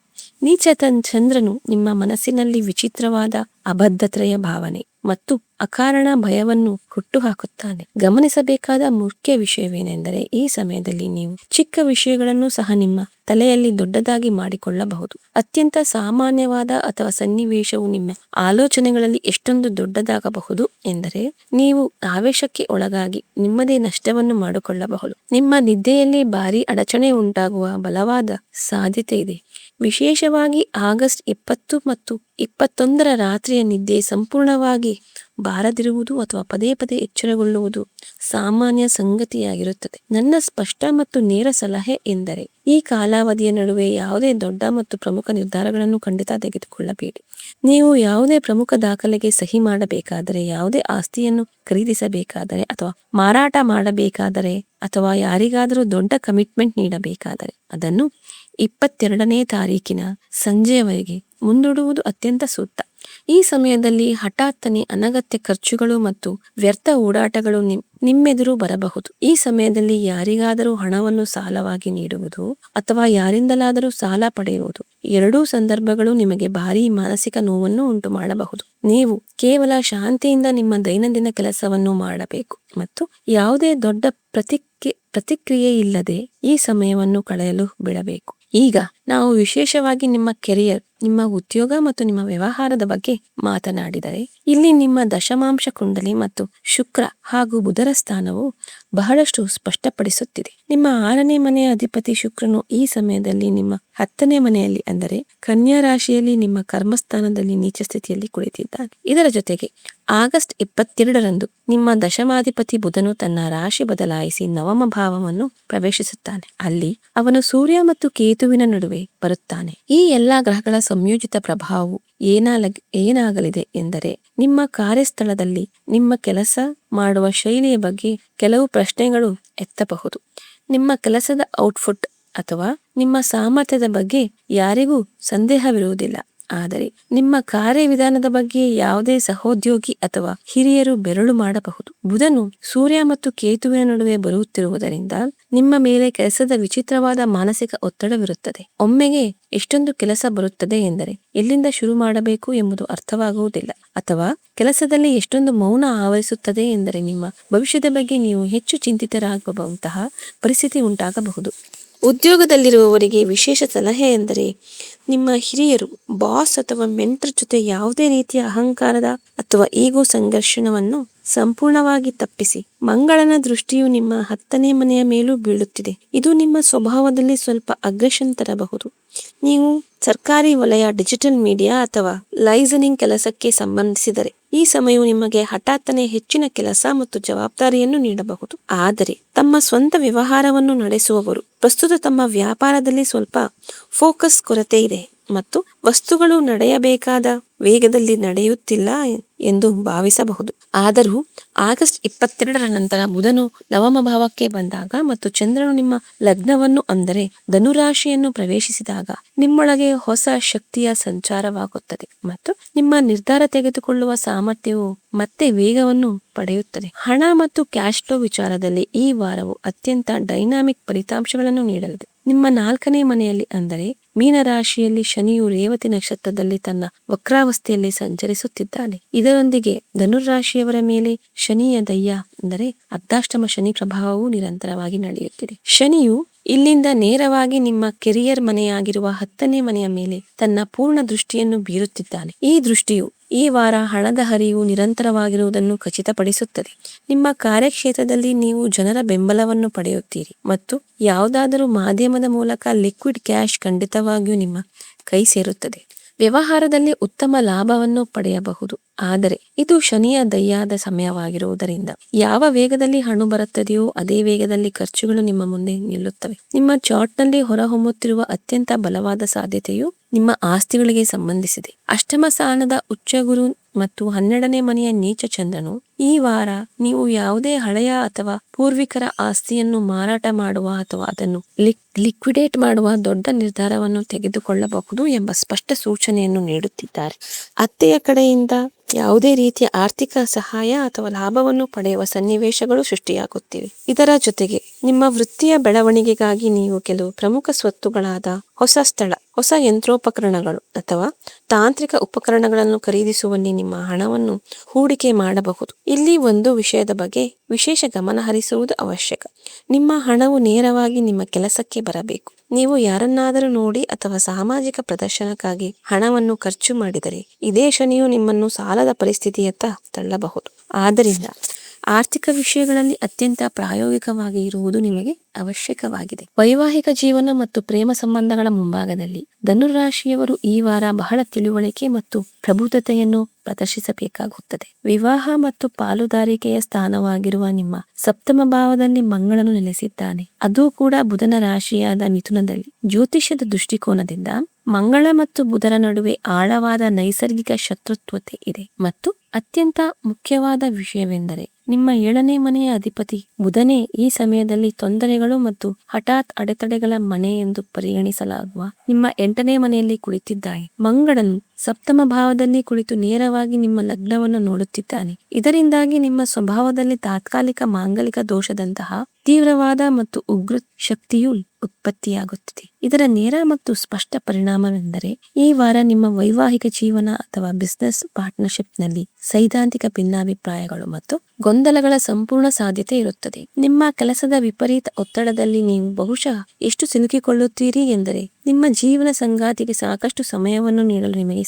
ನೀಚ ಚಂದ್ರನು ನಿಮ್ಮ ಮನಸ್ಸಿನಲ್ಲಿ ವಿಚಿತ್ರವಾದ ಅಭದ್ರತೆಯ ಭಾವನೆ ಮತ್ತು ಅಕಾರಣ ಭಯವನ್ನು ಹುಟ್ಟುಹಾಕುತ್ತಾನೆ. ಗಮನಿಸಬೇಕಾದ ಮುಖ್ಯ ವಿಷಯವೇನೆಂದರೆ ಈ ಸಮಯದಲ್ಲಿ ನೀವು ಚಿಕ್ಕ ವಿಷಯಗಳನ್ನು ಸಹ ನಿಮ್ಮ ತಲೆಯಲ್ಲಿ ದೊಡ್ಡದಾಗಿ ಮಾಡಿಕೊಳ್ಳಬಹುದು. ಅತ್ಯಂತ ಸಾಮಾನ್ಯವಾದ ಅಥವಾ ಸನ್ನಿವೇಶವು ನಿಮ್ಮ ಆಲೋಚನೆಗಳಲ್ಲಿ ಎಷ್ಟೊಂದು ದೊಡ್ಡದಾಗಬಹುದು ಎಂದರೆ ನೀವು ಆವೇಶಕ್ಕೆ ಒಳಗಾಗಿ ನಿಮ್ಮದೇ ನಷ್ಟವನ್ನು ಮಾಡಿಕೊಳ್ಳಬಹುದು. ನಿಮ್ಮ ನಿದ್ದೆಯಲ್ಲಿ ಭಾರಿ ಅಡಚಣೆ ಉಂಟಾಗುವ ಬಲವಾದ ಸಾಧ್ಯತೆ ಇದೆ. ವಿಶೇಷವಾಗಿ ಆಗಸ್ಟ್ 20 ಮತ್ತು 21ರ ರಾತ್ರಿಯ ನಿದ್ದೆ ಸಂಪೂರ್ಣವಾಗಿ ಬಾರದಿರುವುದು ಅಥವಾ ಪದೇ ಪದೇ ಎಚ್ಚರಗೊಳ್ಳುವುದು ಸಾಮಾನ್ಯ ಸಂಗತಿಯಾಗಿರುತ್ತದೆ. ನನ್ನ ಸ್ಪಷ್ಟ ಮತ್ತು ನೇರ ಸಲಹೆ ಎಂದರೆ ಈ ಕಾಲಾವಧಿಯ ನಡುವೆ ಯಾವುದೇ ದೊಡ್ಡ ಮತ್ತು ಪ್ರಮುಖ ನಿರ್ಧಾರಗಳನ್ನು ಖಂಡಿತ ತೆಗೆದುಕೊಳ್ಳಬೇಡಿ. ನೀವು ಯಾವುದೇ ಪ್ರಮುಖ ದಾಖಲೆಗೆ ಸಹಿ ಮಾಡಬೇಕಾದರೆ, ಯಾವುದೇ ಆಸ್ತಿಯನ್ನು ಖರೀದಿಸಬೇಕಾದರೆ ಅಥವಾ ಮಾರಾಟ ಮಾಡಬೇಕಾದರೆ ಅಥವಾ ಯಾರಿಗಾದರೂ ದೊಡ್ಡ ಕಮಿಟ್ಮೆಂಟ್ ನೀಡಬೇಕಾದರೆ ಅದನ್ನು 22ನೇ ತಾರೀಕಿನ ಸಂಜೆಯವರೆಗೆ ಮುಂದೂಡುವುದು ಅತ್ಯಂತ ಸೂಕ್ತ. ಈ ಸಮಯದಲ್ಲಿ ಹಠಾತ್ತನೆ ಅನಗತ್ಯ ಖರ್ಚುಗಳು ಮತ್ತು ವ್ಯರ್ಥ ಓಡಾಟಗಳು ನಿಮ್ಮೆದುರು ಬರಬಹುದು. ಈ ಸಮಯದಲ್ಲಿ ಯಾರಿಗಾದರೂ ಹಣವನ್ನು ಸಾಲವಾಗಿ ನೀಡುವುದು ಅಥವಾ ಯಾರಿಂದಲಾದರೂ ಸಾಲ ಪಡೆಯುವುದು, ಎರಡೂ ಸಂದರ್ಭಗಳು ನಿಮಗೆ ಭಾರೀ ಮಾನಸಿಕ ನೋವನ್ನು ಉಂಟು ಮಾಡಬಹುದು. ನೀವು ಕೇವಲ ಶಾಂತಿಯಿಂದ ನಿಮ್ಮ ದೈನಂದಿನ ಕೆಲಸವನ್ನು ಮಾಡಬೇಕು ಮತ್ತು ಯಾವುದೇ ದೊಡ್ಡ ಪ್ರತಿಕ್ರಿಯೆ ಇಲ್ಲದೆ ಈ ಸಮಯವನ್ನು ಕಳೆಯಲು ಬಿಡಬೇಕು. ಈಗ ನಾವು ವಿಶೇಷವಾಗಿ ನಿಮ್ಮ ಕೆರಿಯರ್, ನಿಮ್ಮ ಉದ್ಯೋಗ ಮತ್ತು ನಿಮ್ಮ ವ್ಯವಹಾರದ ಬಗ್ಗೆ ಮಾತನಾಡಿದರೆ, ಇಲ್ಲಿ ನಿಮ್ಮ ದಶಮಾಂಶ ಕುಂಡಲಿ ಮತ್ತು ಶುಕ್ರ ಹಾಗೂ ಬುಧರ ಸ್ಥಾನವು ಬಹಳಷ್ಟು ಸ್ಪಷ್ಟಪಡಿಸುತ್ತಿದೆ. ನಿಮ್ಮ 6ನೇ ಮನೆಯ ಅಧಿಪತಿ ಶುಕ್ರನು ಈ ಸಮಯದಲ್ಲಿ ನಿಮ್ಮ 10ನೇ ಮನೆಯಲ್ಲಿ ಅಂದರೆ ಕನ್ಯಾ ರಾಶಿಯಲ್ಲಿ ನಿಮ್ಮ ಕರ್ಮಸ್ಥಾನದಲ್ಲಿ ನೀಚ ಸ್ಥಿತಿಯಲ್ಲಿ ಕುಳಿತಿದ್ದಾನೆ. ಇದರ ಜೊತೆಗೆ ಆಗಸ್ಟ್ 22ರಂದು ನಿಮ್ಮ ದಶಮಾಧಿಪತಿ ಬುಧನು ತನ್ನ ರಾಶಿ ಬದಲಾಯಿಸಿ ನವಮ ಭಾವವನ್ನು ಪ್ರವೇಶಿಸುತ್ತಾನೆ. ಅಲ್ಲಿ ಅವನು ಸೂರ್ಯ ಮತ್ತು ಕೇತುವಿನ ನಡುವೆ ಬರುತ್ತಾನೆ. ಈ ಎಲ್ಲಾ ಗ್ರಹಗಳ ಸಂಯೋಜಿತ ಪ್ರಭಾವವು ಏನಾಗಲಿದೆ ಎಂದರೆ ನಿಮ್ಮ ಕಾರ್ಯಸ್ಥಳದಲ್ಲಿ ನಿಮ್ಮ ಕೆಲಸ ಮಾಡುವ ಶೈಲಿಯ ಬಗ್ಗೆ ಕೆಲವು ಪ್ರಶ್ನೆಗಳು ಎತ್ತಬಹುದು. ನಿಮ್ಮ ಕೆಲಸದ ಔಟ್ಪುಟ್ ಅಥವಾ ನಿಮ್ಮ ಸಾಮರ್ಥ್ಯದ ಬಗ್ಗೆ ಯಾರಿಗೂ ಸಂದೇಹವಿರುವುದಿಲ್ಲ. ಆದರೆ ನಿಮ್ಮ ಕಾರ್ಯವಿಧಾನದ ಬಗ್ಗೆ ಯಾವುದೇ ಸಹೋದ್ಯೋಗಿ ಅಥವಾ ಹಿರಿಯರು ಬೆರಳು ಮಾಡಬಹುದು. ಬುಧನು ಸೂರ್ಯ ಮತ್ತು ಕೇತುವಿನ ನಡುವೆ ಬರುತ್ತಿರುವುದರಿಂದ ನಿಮ್ಮ ಮೇಲೆ ಕೆಲಸದ ವಿಚಿತ್ರವಾದ ಮಾನಸಿಕ ಒತ್ತಡವಿರುತ್ತದೆ. ಒಮ್ಮೆಗೆ ಎಷ್ಟೊಂದು ಕೆಲಸ ಬರುತ್ತದೆ ಎಂದರೆ ಎಲ್ಲಿಂದ ಶುರು ಮಾಡಬೇಕು ಎಂಬುದು ಅರ್ಥವಾಗುವುದಿಲ್ಲ, ಅಥವಾ ಕೆಲಸದಲ್ಲಿ ಎಷ್ಟೊಂದು ಮೌನ ಆವರಿಸುತ್ತದೆ ಎಂದರೆ ನಿಮ್ಮ ಭವಿಷ್ಯದ ಬಗ್ಗೆ ನೀವು ಹೆಚ್ಚು ಚಿಂತಿತರಾಗುವಂತಹ ಪರಿಸ್ಥಿತಿ ಉಂಟಾಗಬಹುದು. ಉದ್ಯೋಗದಲ್ಲಿರುವವರಿಗೆ ವಿಶೇಷ ಸಲಹೆ ಎಂದರೆ ನಿಮ್ಮ ಹಿರಿಯರು, ಬಾಸ್ ಅಥವಾ ಮೆಂಟರ್ ಜೊತೆ ಯಾವುದೇ ರೀತಿಯ ಅಹಂಕಾರದ ಅಥವಾ ಈಗೋ ಸಂಘರ್ಷಣವನ್ನು ಸಂಪೂರ್ಣವಾಗಿ ತಪ್ಪಿಸಿ. ಮಂಗಳನ ದೃಷ್ಟಿಯು ನಿಮ್ಮ 10ನೇ ಮನೆಯ ಮೇಲೂ ಬೀಳುತ್ತಿದೆ. ಇದು ನಿಮ್ಮ ಸ್ವಭಾವದಲ್ಲಿ ಸ್ವಲ್ಪ ಅಗ್ರೆಷನ್ ತರಬಹುದು. ನೀವು ಸರ್ಕಾರಿ ವಲಯ, ಡಿಜಿಟಲ್ ಮೀಡಿಯಾ ಅಥವಾ ಲೈಸನಿಂಗ್ ಕೆಲಸಕ್ಕೆ ಸಂಬಂಧಿಸಿದರೆ ಈ ಸಮಯವು ನಿಮಗೆ ಹಠಾತ್ತನೆ ಹೆಚ್ಚಿನ ಕೆಲಸ ಮತ್ತು ಜವಾಬ್ದಾರಿಯನ್ನು ನೀಡಬಹುದು. ಆದರೆ ತಮ್ಮ ಸ್ವಂತ ವ್ಯವಹಾರವನ್ನು ನಡೆಸುವವರು ಪ್ರಸ್ತುತ ತಮ್ಮ ವ್ಯಾಪಾರದಲ್ಲಿ ಸ್ವಲ್ಪ ಫೋಕಸ್ ಕೊರತೆ ಇದೆ ಮತ್ತು ವಸ್ತುಗಳು ನಡೆಯಬೇಕಾದ ವೇಗದಲ್ಲಿ ನಡೆಯುತ್ತಿಲ್ಲ ಎಂದು ಭಾವಿಸಬಹುದು. ಆದರೂ ಆಗಸ್ಟ್ 22ರ ನಂತರ ಬುಧನು ನವಮ ಭಾವಕ್ಕೆ ಬಂದಾಗ ಮತ್ತು ಚಂದ್ರನು ನಿಮ್ಮ ಲಗ್ನವನ್ನು ಅಂದರೆ ಧನುರಾಶಿಯನ್ನು ಪ್ರವೇಶಿಸಿದಾಗ ನಿಮ್ಮೊಳಗೆ ಹೊಸ ಶಕ್ತಿಯ ಸಂಚಾರವಾಗುತ್ತದೆ ಮತ್ತು ನಿಮ್ಮ ನಿರ್ಧಾರ ತೆಗೆದುಕೊಳ್ಳುವ ಸಾಮರ್ಥ್ಯವು ಮತ್ತೆ ವೇಗವನ್ನು ಪಡೆಯುತ್ತದೆ. ಹಣ ಮತ್ತು ಕ್ಯಾಶ್ ಫ್ಲೋ ವಿಚಾರದಲ್ಲಿ ಈ ವಾರವು ಅತ್ಯಂತ ಡೈನಾಮಿಕ್ ಫಲಿತಾಂಶಗಳನ್ನು ನೀಡಲಿದೆ. ನಿಮ್ಮ 4ನೇ ಮನೆಯಲ್ಲಿ ಅಂದರೆ ಮೀನರಾಶಿಯಲ್ಲಿ ಶನಿಯು ರೇವತಿ ನಕ್ಷತ್ರದಲ್ಲಿ ತನ್ನ ವಕ್ರಾವಸ್ಥೆಯಲ್ಲಿ ಸಂಚರಿಸುತ್ತಿದ್ದಾನೆ. ಇದರೊಂದಿಗೆ ಧನುರಾಶಿಯವರ ಮೇಲೆ ಶನಿಯ ದಯ್ಯ ಅಂದರೆ ಅರ್ಧಾಷ್ಟಮ ಶನಿ ಪ್ರಭಾವವು ನಿರಂತರವಾಗಿ ನಡೆಯುತ್ತಿದೆ. ಶನಿಯು ಇಲ್ಲಿಂದ ನೇರವಾಗಿ ನಿಮ್ಮ ಕೆರಿಯರ್ ಮನೆಯಾಗಿರುವ 10ನೇ ಮನೆಯ ಮೇಲೆ ತನ್ನ ಪೂರ್ಣ ದೃಷ್ಟಿಯನ್ನು ಬೀರುತ್ತಿದ್ದಾನೆ. ಈ ದೃಷ್ಟಿಯು ಈ ವಾರ ಹಣದ ಹರಿವು ನಿರಂತರವಾಗಿರುವುದನ್ನು ಖಚಿತಪಡಿಸುತ್ತದೆ. ನಿಮ್ಮ ಕಾರ್ಯಕ್ಷೇತ್ರದಲ್ಲಿ ನೀವು ಜನರ ಬೆಂಬಲವನ್ನು ಪಡೆಯುತ್ತೀರಿ ಮತ್ತು ಯಾವುದಾದರೂ ಮಾಧ್ಯಮದ ಮೂಲಕ ಲಿಕ್ವಿಡ್ ಕ್ಯಾಶ್ ಖಂಡಿತವಾಗಿಯೂ ನಿಮ್ಮ ಕೈ ಸೇರುತ್ತದೆ. ವ್ಯವಹಾರದಲ್ಲಿ ಉತ್ತಮ ಲಾಭವನ್ನು ಪಡೆಯಬಹುದು, ಆದರೆ ಇದು ಶನಿಯ ದಯ್ಯಾದ ಸಮಯವಾಗಿರುವುದರಿಂದ ಯಾವ ವೇಗದಲ್ಲಿ ಹಣ ಬರುತ್ತದೆಯೋ ಅದೇ ವೇಗದಲ್ಲಿ ಖರ್ಚುಗಳು ನಿಮ್ಮ ಮುಂದೆ ನಿಲ್ಲುತ್ತವೆ. ನಿಮ್ಮ ಚಾರ್ಟ್ನಲ್ಲಿ ಹೊರಹೊಮ್ಮುತ್ತಿರುವ ಅತ್ಯಂತ ಬಲವಾದ ಸಾಧ್ಯತೆಯು ನಿಮ್ಮ ಆಸ್ತಿಗಳಿಗೆ ಸಂಬಂಧಿಸಿದೆ. ಅಷ್ಟಮ ಸ್ಥಾನದ ಉಚ್ಚಗುರು ಮತ್ತು 12ನೇ ಮನೆಯ ನೀಚ ಚಂದ್ರನು ಈ ವಾರ ನೀವು ಯಾವುದೇ ಹಳೆಯ ಅಥವಾ ಪೂರ್ವಿಕರ ಆಸ್ತಿಯನ್ನು ಮಾರಾಟ ಮಾಡುವ ಅಥವಾ ಅದನ್ನು ಲಿಕ್ವಿಡೇಟ್ ಮಾಡುವ ದೊಡ್ಡ ನಿರ್ಧಾರವನ್ನು ತೆಗೆದುಕೊಳ್ಳಬಹುದು ಎಂಬ ಸ್ಪಷ್ಟ ಸೂಚನೆಯನ್ನು ನೀಡುತ್ತಿದ್ದಾರೆ. ಅತ್ತೆಯ ಕಡೆಯಿಂದ ಯಾವುದೇ ರೀತಿಯ ಆರ್ಥಿಕ ಸಹಾಯ ಅಥವಾ ಲಾಭವನ್ನು ಪಡೆಯುವ ಸನ್ನಿವೇಶಗಳು ಸೃಷ್ಟಿಯಾಗುತ್ತಿವೆ. ಇದರ ಜೊತೆಗೆ ನಿಮ್ಮ ವೃತ್ತಿಯ ಬೆಳವಣಿಗೆಗಾಗಿ ನೀವು ಕೆಲವು ಪ್ರಮುಖ ಸ್ವತ್ತುಗಳಾದ ಹೊಸ ಸ್ಥಳ, ಹೊಸ ಯಂತ್ರೋಪಕರಣಗಳು ಅಥವಾ ತಾಂತ್ರಿಕ ಉಪಕರಣಗಳನ್ನು ಖರೀದಿಸುವಲ್ಲಿ ನಿಮ್ಮ ಹಣವನ್ನು ಹೂಡಿಕೆ ಮಾಡಬಹುದು. ಇಲ್ಲಿ ಒಂದು ವಿಷಯದ ಬಗ್ಗೆ ವಿಶೇಷ ಗಮನ ಹರಿಸುವುದು ಅವಶ್ಯಕ. ನಿಮ್ಮ ಹಣವು ನೇರವಾಗಿ ನಿಮ್ಮ ಕೆಲಸಕ್ಕೆ ಬರಬೇಕು. ನೀವು ಯಾರನ್ನಾದರೂ ನೋಡಿ ಅಥವಾ ಸಾಮಾಜಿಕ ಪ್ರದರ್ಶನಕ್ಕಾಗಿ ಹಣವನ್ನು ಖರ್ಚು ಮಾಡಿದರೆ ಇದೇ ಶನಿಯು ನಿಮ್ಮನ್ನು ಸಾಲದ ಪರಿಸ್ಥಿತಿಯತ್ತ ತಳ್ಳಬಹುದು. ಆದ್ದರಿಂದ ಆರ್ಥಿಕ ವಿಷಯಗಳಲ್ಲಿ ಅತ್ಯಂತ ಪ್ರಾಯೋಗಿಕವಾಗಿ ಇರುವುದು ನಿಮಗೆ ಅವಶ್ಯಕವಾಗಿದೆ. ವೈವಾಹಿಕ ಜೀವನ ಮತ್ತು ಪ್ರೇಮ ಸಂಬಂಧಗಳ ಮುಂಭಾಗದಲ್ಲಿ ಧನುರಾಶಿಯವರು ಈ ವಾರ ಬಹಳ ತಿಳುವಳಿಕೆ ಮತ್ತು ಪ್ರಬುದ್ಧತೆಯನ್ನು ಪ್ರದರ್ಶಿಸಬೇಕಾಗುತ್ತದೆ. ವಿವಾಹ ಮತ್ತು ಪಾಲುದಾರಿಕೆಯ ಸ್ಥಾನವಾಗಿರುವ ನಿಮ್ಮ 7ಮ ಭಾವದಲ್ಲಿ ಮಂಗಳನು ನೆಲೆಸಿದ್ದಾನೆ. ಅದು ಕೂಡ ಬುಧನ ರಾಶಿಯಾದ ಮಿಥುನದಲ್ಲಿ. ಜ್ಯೋತಿಷ್ಯದ ದೃಷ್ಟಿಕೋನದಿಂದ ಮಂಗಳ ಮತ್ತು ಬುಧರ ನಡುವೆ ಆಳವಾದ ನೈಸರ್ಗಿಕ ಶತ್ರುತ್ವತೆ ಇದೆ ಮತ್ತು ಅತ್ಯಂತ ಮುಖ್ಯವಾದ ವಿಷಯವೆಂದರೆ ನಿಮ್ಮ 7ನೇ ಮನೆಯ ಅಧಿಪತಿ ಬುಧನೇ ಈ ಸಮಯದಲ್ಲಿ ತೊಂದರೆಗಳು ಮತ್ತು ಹಠಾತ್ ಅಡೆತಡೆಗಳ ಮನೆ ಎಂದು ಪರಿಗಣಿಸಲಾಗುವ ನಿಮ್ಮ 8ನೇ ಮನೆಯಲ್ಲಿ ಕುಳಿತಿದ್ದಾನೆ. ಮಂಗಳನು 7ಮ ಭಾವದಲ್ಲಿ ಕುಳಿತು ನೇರವಾಗಿ ನಿಮ್ಮ ಲಗ್ನವನ್ನು ನೋಡುತ್ತಿದ್ದಾನೆ. ಇದರಿಂದಾಗಿ ನಿಮ್ಮ ಸ್ವಭಾವದಲ್ಲಿ ತಾತ್ಕಾಲಿಕ ಮಾಂಗಲಿಕ ದೋಷದಂತಹ ತೀವ್ರವಾದ ಮತ್ತು ಉಗ್ರ ಶಕ್ತಿಯು ಉತ್ಪತ್ತಿಯಾಗುತ್ತದೆ. ಇದರ ನೇರ ಮತ್ತು ಸ್ಪಷ್ಟ ಪರಿಣಾಮವೆಂದರೆ ಈ ವಾರ ನಿಮ್ಮ ವೈವಾಹಿಕ ಜೀವನ ಅಥವಾ ಬಿಸಿನೆಸ್ ಪಾರ್ಟ್ನರ್ಶಿಪ್ನಲ್ಲಿ ಸೈದ್ಧಾಂತಿಕ ಭಿನ್ನಾಭಿಪ್ರಾಯಗಳು ಮತ್ತು ಗೊಂದಲಗಳ ಸಂಪೂರ್ಣ ಸಾಧ್ಯತೆ ಇರುತ್ತದೆ. ನಿಮ್ಮ ಕೆಲಸದ ವಿಪರೀತ ಒತ್ತಡದಲ್ಲಿ ನೀವು ಬಹುಶಃ ಎಷ್ಟು ಸಿಲುಕಿಕೊಳ್ಳುತ್ತೀರಿ ಎಂದರೆ ನಿಮ್ಮ ಜೀವನ ಸಂಗಾತಿಗೆ ಸಾಕಷ್ಟು ಸಮಯವನ್ನು ನೀಡಲು ನಿಮಗೆ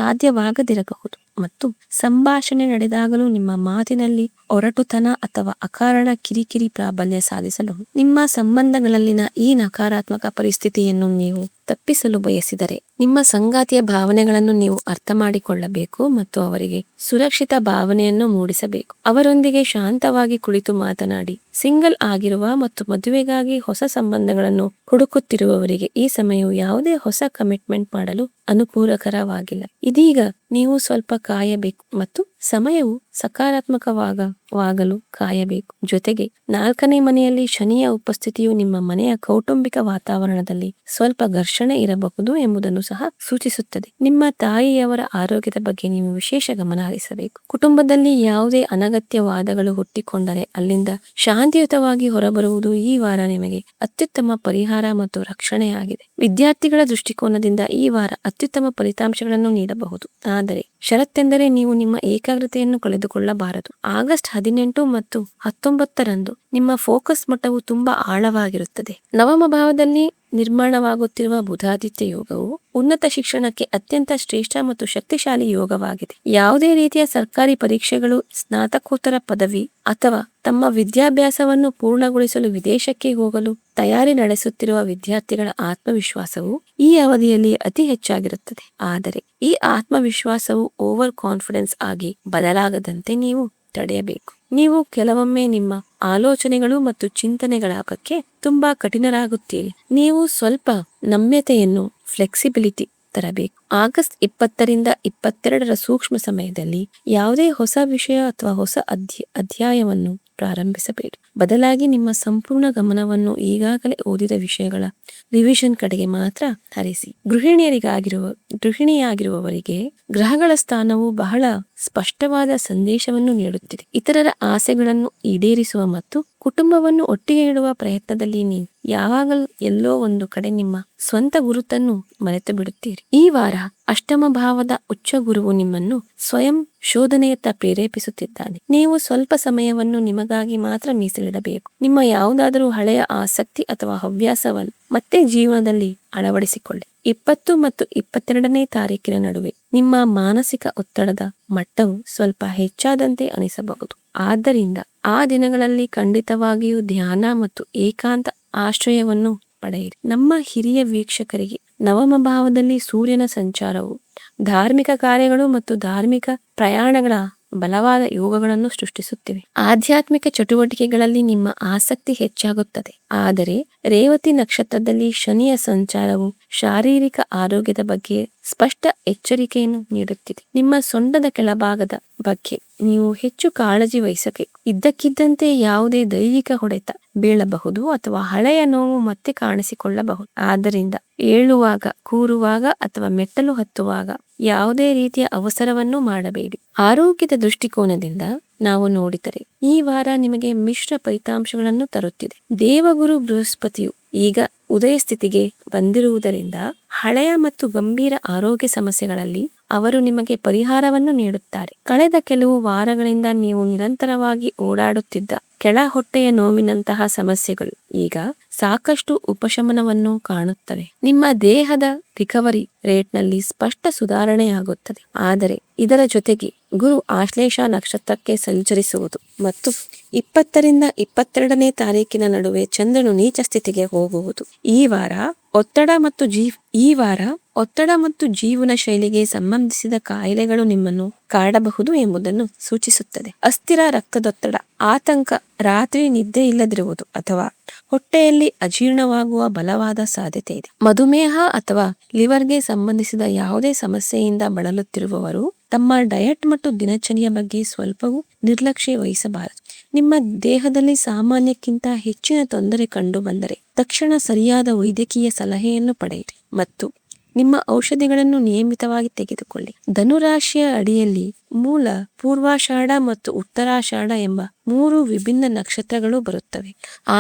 ಸಾಧ್ಯವಾಗದಿರಬಹುದು ಮತ್ತು ಸಂಭಾಷಣೆ ನಡೆದಾಗಲೂ ನಿಮ್ಮ ಮಾತಿನಲ್ಲಿ ಒರಟುತನ ಅಥವಾ ಅಕಾರಣ ಕಿರಿಕಿರಿ ಪ್ರಾಬಲ್ಯ ಸಾಧಿಸಲು ನಿಮ್ಮ ಸಂಬಂಧಗಳಲ್ಲಿನ ಈ ನಕಾರಾತ್ಮಕ ಪರಿಸ್ಥಿತಿಯನ್ನು ನೀವು ತಪ್ಪಿಸಲು ಬಯಸಿದರೆ ನಿಮ್ಮ ಸಂಗಾತಿಯ ಭಾವನೆಗಳನ್ನು ನೀವು ಅರ್ಥ ಮಾಡಿಕೊಳ್ಳಬೇಕು ಮತ್ತು ಅವರಿಗೆ ಸುರಕ್ಷಿತ ಭಾವನೆಯನ್ನು ಮೂಡಿಸಬೇಕು. ಅವರೊಂದಿಗೆ ಶಾಂತವಾಗಿ ಕುಳಿತು ಮಾತನಾಡಿ. ಸಿಂಗಲ್ ಆಗಿರುವ ಮತ್ತು ಮದುವೆಗಾಗಿ ಹೊಸ ಸಂಬಂಧಗಳನ್ನು ಹುಡುಕುತ್ತಿರುವವರಿಗೆ ಈ ಸಮಯವು ಯಾವುದೇ ಹೊಸ ಕಮಿಟ್ಮೆಂಟ್ ಮಾಡಲು ಅನುಕೂಲಕರವಾಗಿಲ್ಲ. ಇದೀಗ ನೀವು ಸ್ವಲ್ಪ ಕಾಯಬೇಕು ಮತ್ತು ಸಮಯವು ಸಕಾರಾತ್ಮಕವಾಗಲು ಕಾಯಬೇಕು. ಜೊತೆಗೆ 4ನೇ ಮನೆಯಲ್ಲಿ ಶನಿಯ ಉಪಸ್ಥಿತಿಯು ನಿಮ್ಮ ಮನೆಯ ಕೌಟುಂಬಿಕ ವಾತಾವರಣದಲ್ಲಿ ಸ್ವಲ್ಪ ಘರ್ಷಣೆ ಇರಬಹುದು ಎಂಬುದನ್ನು ಸಹ ಸೂಚಿಸುತ್ತದೆ. ನಿಮ್ಮ ತಾಯಿಯವರ ಆರೋಗ್ಯದ ಬಗ್ಗೆ ನೀವು ವಿಶೇಷ ಗಮನ ಹರಿಸಬೇಕು. ಕುಟುಂಬದಲ್ಲಿ ಯಾವುದೇ ಅನಗತ್ಯ ವಾದಗಳು ಹುಟ್ಟಿಕೊಂಡರೆ ಅಲ್ಲಿಂದ ಶಾಂತಿಯುತವಾಗಿ ಹೊರಬರುವುದು ಈ ವಾರ ನಿಮಗೆ ಅತ್ಯುತ್ತಮ ಪರಿಹಾರ ಮತ್ತು ರಕ್ಷಣೆಯಾಗಿದೆ. ವಿದ್ಯಾರ್ಥಿಗಳ ದೃಷ್ಟಿಕೋನದಿಂದ ಈ ವಾರ ಅತ್ಯುತ್ತಮ ಫಲಿತಾಂಶಗಳನ್ನು ನೀಡಬಹುದು, ಆದರೆ ಷರತ್ತೆಂದರೆ ನೀವು ನಿಮ್ಮ ಏಕಾಗ್ರತೆಯನ್ನು ಕಳೆದುಕೊಳ್ಳಬಾರದು. ಆಗಸ್ಟ್ 18 ಮತ್ತು 19ರಂದು ನಿಮ್ಮ ಫೋಕಸ್ ಮಟ್ಟವು ತುಂಬಾ ಆಳವಾಗಿರುತ್ತದೆ. ನವಮ ಭಾವದಲ್ಲಿ ನಿರ್ಮಾಣವಾಗುತ್ತಿರುವ ಬುಧಾದಿತ್ಯ ಯೋಗವು ಉನ್ನತ ಶಿಕ್ಷಣಕ್ಕೆ ಅತ್ಯಂತ ಶ್ರೇಷ್ಠ ಮತ್ತು ಶಕ್ತಿಶಾಲಿ ಯೋಗವಾಗಿದೆ. ಯಾವುದೇ ರೀತಿಯ ಸರ್ಕಾರಿ ಪರೀಕ್ಷೆಗಳು, ಸ್ನಾತಕೋತ್ತರ ಪದವಿ ಅಥವಾ ತಮ್ಮ ವಿದ್ಯಾಭ್ಯಾಸವನ್ನು ಪೂರ್ಣಗೊಳಿಸಲು ವಿದೇಶಕ್ಕೆ ಹೋಗಲು ತಯಾರಿ ನಡೆಸುತ್ತಿರುವ ವಿದ್ಯಾರ್ಥಿಗಳ ಆತ್ಮವಿಶ್ವಾಸವು ಈ ಅವಧಿಯಲ್ಲಿ ಅತಿ ಹೆಚ್ಚಾಗಿರುತ್ತದೆ. ಆದರೆ ಈ ಆತ್ಮವಿಶ್ವಾಸವು ಓವರ್ ಕಾನ್ಫಿಡೆನ್ಸ್ ಆಗಿ ಬದಲಾಗದಂತೆ ನೀವು ತಡೆಯಬೇಕು. ನೀವು ಕೆಲವೊಮ್ಮೆ ನಿಮ್ಮ ಆಲೋಚನೆಗಳು ಮತ್ತು ಚಿಂತನೆಗಳ ಬಗ್ಗೆ ತುಂಬಾ ಕಠಿಣರಾಗುತ್ತೀರಿ. ನೀವು ಸ್ವಲ್ಪ ನಮ್ಯತೆಯನ್ನು, ಫ್ಲೆಕ್ಸಿಬಿಲಿಟಿ ತರಬೇಕು. ಆಗಸ್ಟ್ 20ರಿಂದ 22ರ ಸೂಕ್ಷ್ಮ ಸಮಯದಲ್ಲಿ ಯಾವುದೇ ಹೊಸ ವಿಷಯ ಅಥವಾ ಹೊಸ ಅಧ್ಯಾಯವನ್ನು ಪ್ರಾರಂಭಿಸಬೇಡಿ. ಬದಲಾಗಿ ನಿಮ್ಮ ಸಂಪೂರ್ಣ ಗಮನವನ್ನು ಈಗಾಗಲೇ ಓದಿದ ವಿಷಯಗಳ ರಿವಿಷನ್ ಕಡೆಗೆ ಮಾತ್ರ ಹರಿಸಿ. ಗೃಹಿಣಿಯಾಗಿರುವವರಿಗೆ ಗ್ರಹಗಳ ಸ್ಥಾನವು ಬಹಳ ಸ್ಪಷ್ಟವಾದ ಸಂದೇಶವನ್ನು ನೀಡುತ್ತಿದೆ. ಇತರರ ಆಸೆಗಳನ್ನು ಈಡೇರಿಸುವ ಮತ್ತು ಕುಟುಂಬವನ್ನು ಒಟ್ಟಿಗೆ ಇಡುವ ಪ್ರಯತ್ನದಲ್ಲಿ ನೀವು ಯಾವಾಗಲೂ ಎಲ್ಲೋ ಒಂದು ಕಡೆ ನಿಮ್ಮ ಸ್ವಂತ ಗುರುತನ್ನು ಮರೆತು ಬಿಡುತ್ತೀರಿ. ಈ ವಾರ ಅಷ್ಟಮ ಭಾವದ ಉಚ್ಚ ಗುರುವು ನಿಮ್ಮನ್ನು ಸ್ವಯಂ ಶೋಧನೆಯತ್ತ ಪ್ರೇರೇಪಿಸುತ್ತಿದ್ದಾನೆ. ನೀವು ಸ್ವಲ್ಪ ಸಮಯವನ್ನು ನಿಮಗಾಗಿ ಮಾತ್ರ ಮೀಸಲಿಡಬೇಕು. ನಿಮ್ಮ ಯಾವುದಾದರೂ ಹಳೆಯ ಆಸಕ್ತಿ ಅಥವಾ ಹವ್ಯಾಸವನ್ನು ಮತ್ತೆ ಜೀವನದಲ್ಲಿ ಅಳವಡಿಸಿಕೊಳ್ಳಿ. 20 ಮತ್ತು 22ನೇ ತಾರೀಕಿನ ನಡುವೆ ನಿಮ್ಮ ಮಾನಸಿಕ ಒತ್ತಡದ ಮಟ್ಟವು ಸ್ವಲ್ಪ ಹೆಚ್ಚಾದಂತೆ ಅನಿಸಬಹುದು. ಆದ್ದರಿಂದ ಆ ದಿನಗಳಲ್ಲಿ ಖಂಡಿತವಾಗಿಯೂ ಧ್ಯಾನ ಮತ್ತು ಏಕಾಂತ ಆಶ್ರಯವನ್ನು ಪಡೆಯಿರಿ. ನಮ್ಮ ಹಿರಿಯ ವೀಕ್ಷಕರಿಗೆ ನವಮ ಭಾವದಲ್ಲಿ ಸೂರ್ಯನ ಸಂಚಾರವು ಧಾರ್ಮಿಕ ಕಾರ್ಯಗಳು ಮತ್ತು ಧಾರ್ಮಿಕ ಪ್ರಯಾಣಗಳ ಬಲವಾದ ಯೋಗಗಳನ್ನು ಸೃಷ್ಟಿಸುತ್ತಿವೆ. ಆಧ್ಯಾತ್ಮಿಕ ಚಟುವಟಿಕೆಗಳಲ್ಲಿ ನಿಮ್ಮ ಆಸಕ್ತಿ ಹೆಚ್ಚಾಗುತ್ತದೆ. ಆದರೆ ರೇವತಿ ನಕ್ಷತ್ರದಲ್ಲಿ ಶನಿಯ ಸಂಚಾರವು ಶಾರೀರಿಕ ಆರೋಗ್ಯದ ಬಗ್ಗೆ ಸ್ಪಷ್ಟ ಎಚ್ಚರಿಕೆಯನ್ನು ನೀಡುತ್ತಿದೆ. ನಿಮ್ಮ ಸೊಂಟದ ಕೆಳಭಾಗದ ಬಗ್ಗೆ ನೀವು ಹೆಚ್ಚು ಕಾಳಜಿ ವಹಿಸಬೇಕು. ಇದ್ದಕ್ಕಿದ್ದಂತೆ ಯಾವುದೇ ದೈಹಿಕ ಹೊಡೆತ ಬೀಳಬಹುದು ಅಥವಾ ಹಳೆಯ ನೋವು ಮತ್ತೆ ಕಾಣಿಸಿಕೊಳ್ಳಬಹುದು. ಆದ್ದರಿಂದ ಏಳುವಾಗ, ಕೂರುವಾಗ ಅಥವಾ ಮೆಟ್ಟಲು ಹತ್ತುವಾಗ ಯಾವುದೇ ರೀತಿಯ ಅವಸರವನ್ನು ಮಾಡಬೇಡಿ. ಆರೋಗ್ಯದ ದೃಷ್ಟಿಕೋನದಿಂದ ನಾವು ನೋಡಿದರೆ ಈ ವಾರ ನಿಮಗೆ ಮಿಶ್ರ ಫಲಿತಾಂಶಗಳನ್ನು ತರುತ್ತಿದೆ. ದೇವಗುರು ಬೃಹಸ್ಪತಿಯು ಈಗ ಉದಯ ಸ್ಥಿತಿಗೆ ಬಂದಿರುವುದರಿಂದ ಹಳೆಯ ಮತ್ತು ಗಂಭೀರ ಆರೋಗ್ಯ ಸಮಸ್ಯೆಗಳಲ್ಲಿ ಅವರು ನಿಮಗೆ ಪರಿಹಾರವನ್ನು ನೀಡುತ್ತಾರೆ. ಕಳೆದ ಕೆಲವು ವಾರಗಳಿಂದ ನೀವು ನಿರಂತರವಾಗಿ ಓಡಾಡುತ್ತಿದ್ದ ಕೆಳ ಹೊಟ್ಟೆಯ ನೋವಿನಂತಹ ಸಮಸ್ಯೆಗಳು ಈಗ ಸಾಕಷ್ಟು ಉಪಶಮನವನ್ನು ಕಾಣುತ್ತವೆ. ನಿಮ್ಮ ದೇಹದ ರಿಕವರಿ ರೇಟ್ನಲ್ಲಿ ಸ್ಪಷ್ಟ ಸುಧಾರಣೆಯಾಗುತ್ತದೆ. ಆದರೆ ಇದರ ಜೊತೆಗೆ ಗುರು ಆಶ್ಲೇಷ ನಕ್ಷತ್ರಕ್ಕೆ ಸಂಚರಿಸುವುದು ಮತ್ತು 20ರಿಂದ 22ನೇ ತಾರೀಕಿನ ನಡುವೆ ಚಂದ್ರನು ನೀಚ ಸ್ಥಿತಿಗೆ ಹೋಗುವುದು ಈ ವಾರ ಒತ್ತಡ ಮತ್ತು ಜೀವನ ಶೈಲಿಗೆ ಸಂಬಂಧಿಸಿದ ಕಾಯಿಲೆಗಳು ನಿಮ್ಮನ್ನು ಕಾಡಬಹುದು ಎಂಬುದನ್ನು ಸೂಚಿಸುತ್ತದೆ. ಅಸ್ಥಿರ ರಕ್ತದೊತ್ತಡ, ಆತಂಕ, ರಾತ್ರಿ ನಿದ್ದೆ ಇಲ್ಲದಿರುವುದು ಅಥವಾ ಹೊಟ್ಟೆಯಲ್ಲಿ ಅಜೀರ್ಣವಾಗುವ ಬಲವಾದ ಸಾಧ್ಯತೆ ಇದೆ. ಮಧುಮೇಹ ಅಥವಾ ಲಿವರ್ಗೆ ಸಂಬಂಧಿಸಿದ ಯಾವುದೇ ಸಮಸ್ಯೆಯಿಂದ ಬಳಲುತ್ತಿರುವವರು ತಮ್ಮ ಡಯಟ್ ಮತ್ತು ದಿನಚರಿಯ ಬಗ್ಗೆ ಸ್ವಲ್ಪವೂ ನಿರ್ಲಕ್ಷ್ಯ ವಹಿಸಬಾರದು. ನಿಮ್ಮ ದೇಹದಲ್ಲಿ ಸಾಮಾನ್ಯಕ್ಕಿಂತ ಹೆಚ್ಚಿನ ತೊಂದರೆ ಕಂಡು ಬಂದರೆ ತಕ್ಷಣ ಸರಿಯಾದ ವೈದ್ಯಕೀಯ ಸಲಹೆಯನ್ನು ಪಡೆಯಿರಿ ಮತ್ತು ನಿಮ್ಮ ಔಷಧಿಗಳನ್ನು ನಿಯಮಿತವಾಗಿ ತೆಗೆದುಕೊಳ್ಳಿ. ಧನುರಾಶಿಯ ಅಡಿಯಲ್ಲಿ ಮೂಲ, ಪೂರ್ವಾಷಾಢ ಮತ್ತು ಉತ್ತರಾಷಾಢ ಎಂಬ 3 ವಿಭಿನ್ನ ನಕ್ಷತ್ರಗಳು ಬರುತ್ತವೆ.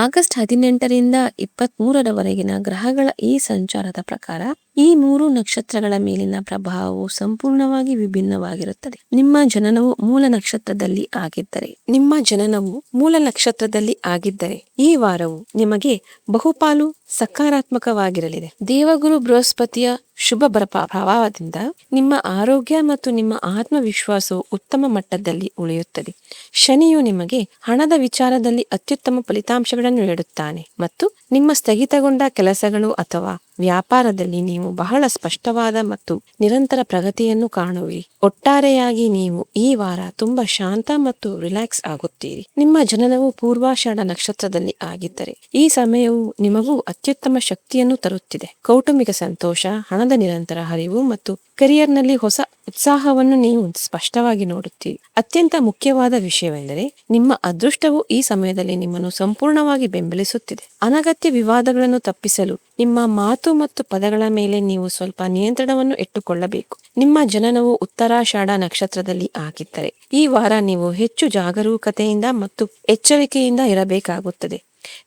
ಆಗಸ್ಟ್ 18ರಿಂದ 23ರವರೆಗಿನ ಗ್ರಹಗಳ ಈ ಸಂಚಾರದ ಪ್ರಕಾರ ಈ 3 ನಕ್ಷತ್ರಗಳ ಮೇಲಿನ ಪ್ರಭಾವವು ಸಂಪೂರ್ಣವಾಗಿ ವಿಭಿನ್ನವಾಗಿರುತ್ತದೆ. ನಿಮ್ಮ ಜನನವು ಮೂಲ ನಕ್ಷತ್ರದಲ್ಲಿ ಆಗಿದ್ದರೆ ಈ ವಾರವು ನಿಮಗೆ ಬಹುಪಾಲು ಸಕಾರಾತ್ಮಕವಾಗಿರಲಿದೆ. ದೇವಗುರು ಬೃಹಸ್ಪತಿಯ ಶುಭ ಪ್ರಭಾವದಿಂದ ನಿಮ್ಮ ಆರೋಗ್ಯ ಮತ್ತು ನಿಮ್ಮ ಆತ್ಮವಿಶ್ವಾಸವು ಉತ್ತಮ ಮಟ್ಟದಲ್ಲಿ ಉಳಿಯುತ್ತದೆ. ಶನಿಯು ನಿಮಗೆ ಹಣದ ವಿಚಾರದಲ್ಲಿ ಅತ್ಯುತ್ತಮ ಫಲಿತಾಂಶಗಳನ್ನು ನೀಡುತ್ತಾನೆ ಮತ್ತು ನಿಮ್ಮ ಸ್ಥಗಿತಗೊಂಡ ಕೆಲಸಗಳು ಅಥವಾ ವ್ಯಾಪಾರದಲ್ಲಿ ನೀವು ಬಹಳ ಸ್ಪಷ್ಟವಾದ ಮತ್ತು ನಿರಂತರ ಪ್ರಗತಿಯನ್ನು ಕಾಣುವಿರಿ. ಒಟ್ಟಾರೆಯಾಗಿ ನೀವು ಈ ವಾರ ತುಂಬಾ ಶಾಂತ ಮತ್ತು ರಿಲ್ಯಾಕ್ಸ್ ಆಗುತ್ತೀರಿ. ನಿಮ್ಮ ಜನನವು ಪೂರ್ವಾಷಾಢ ನಕ್ಷತ್ರದಲ್ಲಿ ಆಗಿದ್ದರೆ ಈ ಸಮಯವು ನಿಮಗೂ ಅತ್ಯುತ್ತಮ ಶಕ್ತಿಯನ್ನು ತರುತ್ತಿದೆ. ಕೌಟುಂಬಿಕ ಸಂತೋಷ, ಹಣದ ನಿರಂತರ ಹರಿವು ಮತ್ತು ಕರಿಯರ್ನಲ್ಲಿ ಹೊಸ ಉತ್ಸಾಹವನ್ನು ನೀವು ಸ್ಪಷ್ಟವಾಗಿ ನೋಡುತ್ತೀರಿ. ಅತ್ಯಂತ ಮುಖ್ಯವಾದ ವಿಷಯವೆಂದರೆ ನಿಮ್ಮ ಅದೃಷ್ಟವು ಈ ಸಮಯದಲ್ಲಿ ನಿಮ್ಮನ್ನು ಸಂಪೂರ್ಣವಾಗಿ ಬೆಂಬಲಿಸುತ್ತಿದೆ. ಅನಗತ್ಯ ವಿವಾದಗಳನ್ನು ತಪ್ಪಿಸಲು ನಿಮ್ಮ ಮಾತು ಮತ್ತು ಪದಗಳ ಮೇಲೆ ನೀವು ಸ್ವಲ್ಪ ನಿಯಂತ್ರಣವನ್ನು ಇಟ್ಟುಕೊಳ್ಳಬೇಕು. ನಿಮ್ಮ ಜನನವು ಉತ್ತರಾಷಾಢ ನಕ್ಷತ್ರದಲ್ಲಿ ಆಗಿದ್ದರೆ ಈ ವಾರ ನೀವು ಹೆಚ್ಚು ಜಾಗರೂಕತೆಯಿಂದ ಮತ್ತು ಎಚ್ಚರಿಕೆಯಿಂದ ಇರಬೇಕಾಗುತ್ತದೆ.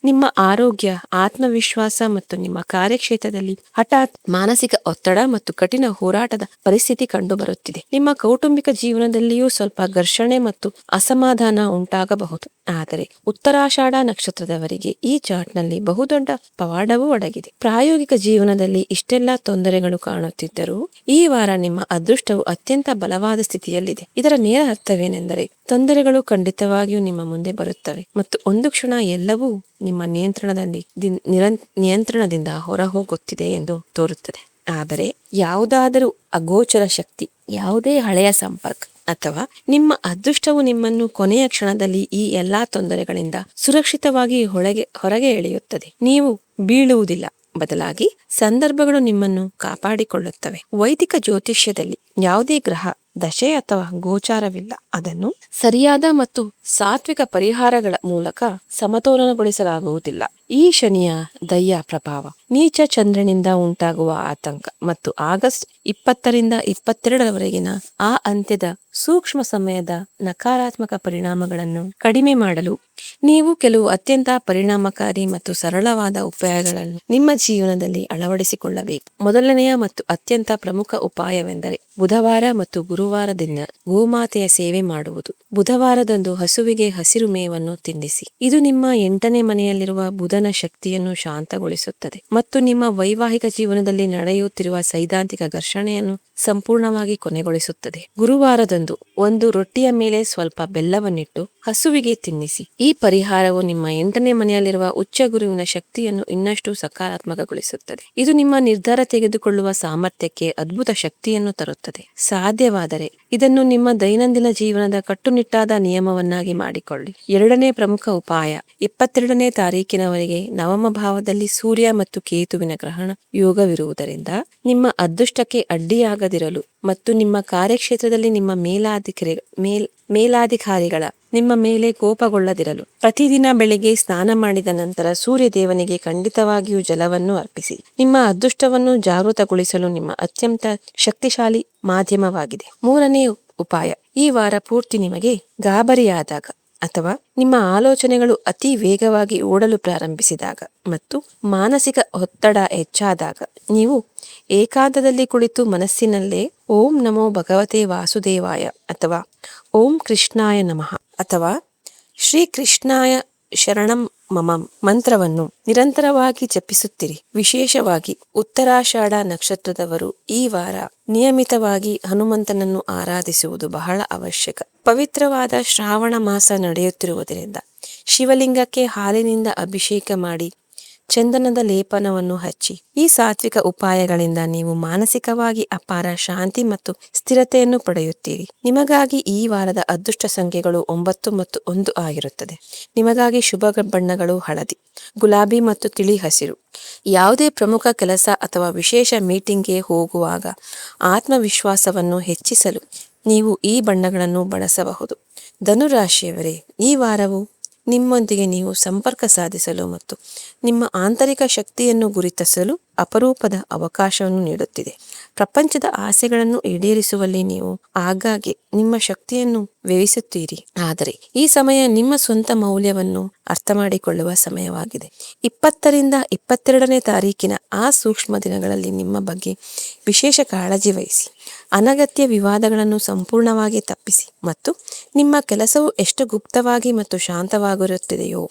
ನಿಮ್ಮ ಆರೋಗ್ಯ, ಆತ್ಮವಿಶ್ವಾಸ ಮತ್ತು ನಿಮ್ಮ ಕಾರ್ಯಕ್ಷೇತ್ರದಲ್ಲಿ ಹಠಾತ್ ಮಾನಸಿಕ ಒತ್ತಡ ಮತ್ತು ಕಠಿಣ ಹೋರಾಟದ ಪರಿಸ್ಥಿತಿ ಕಂಡುಬರುತ್ತಿದೆ. ನಿಮ್ಮ ಕೌಟುಂಬಿಕ ಜೀವನದಲ್ಲಿಯೂ ಸ್ವಲ್ಪ ಘರ್ಷಣೆ ಮತ್ತು ಅಸಮಾಧಾನ ಉಂಟಾಗಬಹುದು. ಆದರೆ ಉತ್ತರಾಷಾಢ ನಕ್ಷತ್ರದವರಿಗೆ ಈ ಚಾರ್ಟ್ನಲ್ಲಿ ಬಹುದೊಡ್ಡ ಪವಾಡವೂ ಅಡಗಿದೆ. ಪ್ರಾಯೋಗಿಕ ಜೀವನದಲ್ಲಿ ಇಷ್ಟೆಲ್ಲ ತೊಂದರೆಗಳು ಕಾಣುತ್ತಿದ್ದರೂ ಈ ವಾರ ನಿಮ್ಮ ಅದೃಷ್ಟವು ಅತ್ಯಂತ ಬಲವಾದ ಸ್ಥಿತಿಯಲ್ಲಿದೆ. ಇದರ ನೇರ ಅರ್ಥವೇನೆಂದರೆ ತೊಂದರೆಗಳು ಖಂಡಿತವಾಗಿಯೂ ನಿಮ್ಮ ಮುಂದೆ ಬರುತ್ತವೆ ಮತ್ತು ಒಂದು ಕ್ಷಣ ಎಲ್ಲವೂ ನಿಮ್ಮ ನಿಯಂತ್ರಣದಿಂದ ಹೊರ ಹೋಗುತ್ತಿದೆ ಎಂದು ತೋರುತ್ತದೆ. ಆದರೆ ಯಾವುದಾದರೂ ಅಗೋಚರ ಶಕ್ತಿ, ಯಾವುದೇ ಹಳೆಯ ಸಂಪರ್ಕ ಅಥವಾ ನಿಮ್ಮ ಅದೃಷ್ಟವು ನಿಮ್ಮನ್ನು ಕೊನೆಯ ಕ್ಷಣದಲ್ಲಿ ಈ ಎಲ್ಲಾ ತೊಂದರೆಗಳಿಂದ ಸುರಕ್ಷಿತವಾಗಿ ಹೊರಗೆ ಎಳೆಯುತ್ತದೆ. ನೀವು ಬೀಳುವುದಿಲ್ಲ, ಬದಲಾಗಿ ಸಂದರ್ಭಗಳು ನಿಮ್ಮನ್ನು ಕಾಪಾಡಿಕೊಳ್ಳುತ್ತವೆ. ವೈದಿಕ ಜ್ಯೋತಿಷ್ಯದಲ್ಲಿ ಯಾವುದೇ ಗ್ರಹ ದಶೆ ಅಥವಾ ಗೋಚಾರವಿಲ್ಲ. ಅದನ್ನು ಸರಿಯಾದ ಮತ್ತು ಸಾತ್ವಿಕ ಪರಿಹಾರಗಳ ಮೂಲಕ ಸಮತೋಲನಗೊಳಿಸಲಾಗುವುದಿಲ್ಲ. ಈ ಶನಿಯ ದಯ್ಯ ಪ್ರಭಾವ, ನೀಚ ಚಂದ್ರನಿಂದ ಉಂಟಾಗುವ ಆತಂಕ ಮತ್ತು ಆಗಸ್ಟ್ 20ರಿಂದ 22ರವರೆಗಿನ ಆ ಅಂತ್ಯದ ಸೂಕ್ಷ್ಮ ಸಮಯದ ನಕಾರಾತ್ಮಕ ಪರಿಣಾಮಗಳನ್ನು ಕಡಿಮೆ ಮಾಡಲು ನೀವು ಕೆಲವು ಅತ್ಯಂತ ಪರಿಣಾಮಕಾರಿ ಮತ್ತು ಸರಳವಾದ ಉಪಾಯಗಳನ್ನು ನಿಮ್ಮ ಜೀವನದಲ್ಲಿ ಅಳವಡಿಸಿಕೊಳ್ಳಬೇಕು. ಮೊದಲನೆಯ ಮತ್ತು ಅತ್ಯಂತ ಪ್ರಮುಖ ಉಪಾಯವೆಂದರೆ ಬುಧವಾರ ಮತ್ತು ಗುರುವಾರ ದಿನ ಗೋಮಾತೆಯ ಸೇವೆ ಮಾಡುವುದು. ಬುಧವಾರದಂದು ಹಸುವಿಗೆ ಹಸಿರು ಮೇವನ್ನು ತಿನ್ನಿಸಿ. ಇದು ನಿಮ್ಮ 8ನೇ ಮನೆಯಲ್ಲಿರುವ ಬುಧನ ಶಕ್ತಿಯನ್ನು ಶಾಂತಗೊಳಿಸುತ್ತದೆ ಮತ್ತು ನಿಮ್ಮ ವೈವಾಹಿಕ ಜೀವನದಲ್ಲಿ ನಡೆಯುತ್ತಿರುವ ಸೈದ್ಧಾಂತಿಕ ಘರ್ಷಣೆಯನ್ನು ಸಂಪೂರ್ಣವಾಗಿ ಕೊನೆಗೊಳಿಸುತ್ತದೆ. ಗುರುವಾರದಂದು ಒಂದು ರೊಟ್ಟಿಯ ಮೇಲೆ ಸ್ವಲ್ಪ ಬೆಲ್ಲವನ್ನಿಟ್ಟು ಹಸುವಿಗೆ ತಿನ್ನಿಸಿ. ಈ ಪರಿಹಾರವು ನಿಮ್ಮ 8ನೇ ಮನೆಯಲ್ಲಿರುವ ಉಚ್ಚ ಗುರುವಿನ ಶಕ್ತಿಯನ್ನು ಇನ್ನಷ್ಟು ಸಕಾರಾತ್ಮಕಗೊಳಿಸುತ್ತದೆ. ಇದು ನಿಮ್ಮ ನಿರ್ಧಾರ ತೆಗೆದುಕೊಳ್ಳುವ ಸಾಮರ್ಥ್ಯಕ್ಕೆ ಅದ್ಭುತ ಶಕ್ತಿಯನ್ನು ತರುತ್ತದೆ. ಸಾಧ್ಯವಾದರೆ ಇದನ್ನು ನಿಮ್ಮ ದೈನಂದಿನ ಜೀವನದ ಕಟ್ಟುನಿಟ್ಟಾದ ನಿಯಮವನ್ನಾಗಿ ಮಾಡಿಕೊಳ್ಳಿ. 2ನೇ ಪ್ರಮುಖ ಉಪಾಯ, 22ನೇ ತಾರೀಕಿನವರೆಗೆ ನವಮ ಭಾವದಲ್ಲಿ ಸೂರ್ಯ ಮತ್ತು ಕೇತುವಿನ ಗ್ರಹಣ ಯೋಗವಿರುವುದರಿಂದ ನಿಮ್ಮ ಅದೃಷ್ಟಕ್ಕೆ ಅಡ್ಡಿಯಾಗದಿರಲು ಮತ್ತು ನಿಮ್ಮ ಕಾರ್ಯಕ್ಷೇತ್ರದಲ್ಲಿ ನಿಮ್ಮ ಮೇಲಾಧಿಕಾರಿಗಳ ನಿಮ್ಮ ಮೇಲೆ ಕೋಪಗೊಳ್ಳದಿರಲು ಪ್ರತಿದಿನ ಬೆಳಿಗ್ಗೆ ಸ್ನಾನ ಮಾಡಿದ ನಂತರ ಸೂರ್ಯ ದೇವನಿಗೆ ಖಂಡಿತವಾಗಿಯೂ ಜಲವನ್ನು ಅರ್ಪಿಸಿ. ನಿಮ್ಮ ಅದೃಷ್ಟವನ್ನು ಜಾಗೃತಗೊಳಿಸಲು ನಿಮ್ಮ ಅತ್ಯಂತ ಶಕ್ತಿಶಾಲಿ ಮಾಧ್ಯಮವಾಗಿದೆ. 3ನೇ ಉಪಾಯ, ಈ ವಾರ ಪೂರ್ತಿ ನಿಮಗೆ ಗಾಬರಿಯಾದಾಗ ಅಥವಾ ನಿಮ್ಮ ಆಲೋಚನೆಗಳು ಅತಿ ವೇಗವಾಗಿ ಓಡಲು ಪ್ರಾರಂಭಿಸಿದಾಗ ಮತ್ತು ಮಾನಸಿಕ ಒತ್ತಡ ಹೆಚ್ಚಾದಾಗ ನೀವು ಏಕಾಂತದಲ್ಲಿ ಕುಳಿತು ಮನಸ್ಸಿನಲ್ಲೇ ಓಂ ನಮೋ ಭಗವತೆ ವಾಸುದೇವಾಯ ಅಥವಾ ಓಂ ಕೃಷ್ಣಾಯ ನಮಃ ಅಥವಾ ಶ್ರೀ ಕೃಷ್ಣಾಯ ಶರಣಂ ಮಮ ಮಂತ್ರವನ್ನು ನಿರಂತರವಾಗಿ ಜಪಿಸುತ್ತಿರಿ. ವಿಶೇಷವಾಗಿ ಉತ್ತರಾಷಾಢ ನಕ್ಷತ್ರದವರು ಈ ವಾರ ನಿಯಮಿತವಾಗಿ ಹನುಮಂತನನ್ನು ಆರಾಧಿಸುವುದು ಬಹಳ ಅವಶ್ಯಕ. ಪವಿತ್ರವಾದ ಶ್ರಾವಣ ಮಾಸ ನಡೆಯುತ್ತಿರುವುದರಿಂದ ಶಿವಲಿಂಗಕ್ಕೆ ಹಾಲಿನಿಂದ ಅಭಿಷೇಕ ಮಾಡಿ ಚಂದನದ ಲೇಪನವನ್ನು ಹಚ್ಚಿ. ಈ ಸಾತ್ವಿಕ ಉಪಾಯಗಳಿಂದ ನೀವು ಮಾನಸಿಕವಾಗಿ ಅಪಾರ ಶಾಂತಿ ಮತ್ತು ಸ್ಥಿರತೆಯನ್ನು ಪಡೆಯುತ್ತೀರಿ. ನಿಮಗಾಗಿ ಈ ವಾರದ ಅದೃಷ್ಟ ಸಂಖ್ಯೆಗಳು 9 ಮತ್ತು 1 ಆಗಿರುತ್ತದೆ. ನಿಮಗಾಗಿ ಶುಭ ಬಣ್ಣಗಳು ಹಳದಿ, ಗುಲಾಬಿ ಮತ್ತು ತಿಳಿ ಹಸಿರು. ಯಾವುದೇ ಪ್ರಮುಖ ಕೆಲಸ ಅಥವಾ ವಿಶೇಷ ಮೀಟಿಂಗ್ಗೆ ಹೋಗುವಾಗ ಆತ್ಮವಿಶ್ವಾಸವನ್ನು ಹೆಚ್ಚಿಸಲು ನೀವು ಈ ಬಣ್ಣಗಳನ್ನು ಬಳಸಬಹುದು. ಧನುರಾಶಿಯವರೇ, ಈ ವಾರವು ನಿಮ್ಮೊಂದಿಗೆ ನೀವು ಸಂಪರ್ಕ ಸಾಧಿಸಲು ಮತ್ತು ನಿಮ್ಮ ಆಂತರಿಕ ಶಕ್ತಿಯನ್ನು ಗುರುತಿಸಲು ಅಪರೂಪದ ಅವಕಾಶವನ್ನು ನೀಡುತ್ತಿದೆ. ಪ್ರಪಂಚದ ಆಸೆಗಳನ್ನು ಈಡೇರಿಸುವಲ್ಲಿ ನೀವು ಆಗಾಗ್ಗೆ ನಿಮ್ಮ ಶಕ್ತಿಯನ್ನು ವ್ಯಯಿಸುತ್ತೀರಿ, ಆದರೆ ಈ ಸಮಯ ನಿಮ್ಮ ಸ್ವಂತ ಮೌಲ್ಯವನ್ನು ಅರ್ಥ ಮಾಡಿಕೊಳ್ಳುವ ಸಮಯವಾಗಿದೆ. 20ರಿಂದ 22ನೇ ತಾರೀಕಿನ ಆ ಸೂಕ್ಷ್ಮ ದಿನಗಳಲ್ಲಿ ನಿಮ್ಮ ಬಗ್ಗೆ ವಿಶೇಷ ಕಾಳಜಿ ವಹಿಸಿ. ಅನಗತ್ಯ ವಿವಾದಗಳನ್ನು ಸಂಪೂರ್ಣವಾಗಿ ತಪ್ಪಿಸಿ ಮತ್ತು ನಿಮ್ಮ ಕೆಲಸವು ಎಷ್ಟು ಗುಪ್ತವಾಗಿ ಮತ್ತು ಶಾಂತವಾಗಿರುತ್ತದೆಯೋ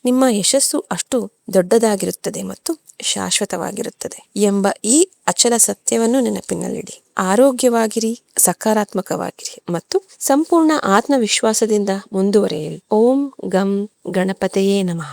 ನಿಮ್ಮ ಯಶಸ್ಸು ಅಷ್ಟು ದೊಡ್ಡದಾಗಿರುತ್ತದೆ ಮತ್ತು ಶಾಶ್ವತವಾಗಿರುತ್ತದೆ ಎಂಬ ಈ ಅಚಲ ಸತ್ಯವನ್ನು ನೆನಪಿನಲ್ಲಿಡಿ. ಆರೋಗ್ಯವಾಗಿರಿ, ಸಕಾರಾತ್ಮಕವಾಗಿರಿ ಮತ್ತು ಸಂಪೂರ್ಣ ಆತ್ಮವಿಶ್ವಾಸದಿಂದ ಮುಂದುವರಿಯಿರಿ. ಓಂ ಗಂ ಗಣಪತಯೇ ನಮಃ.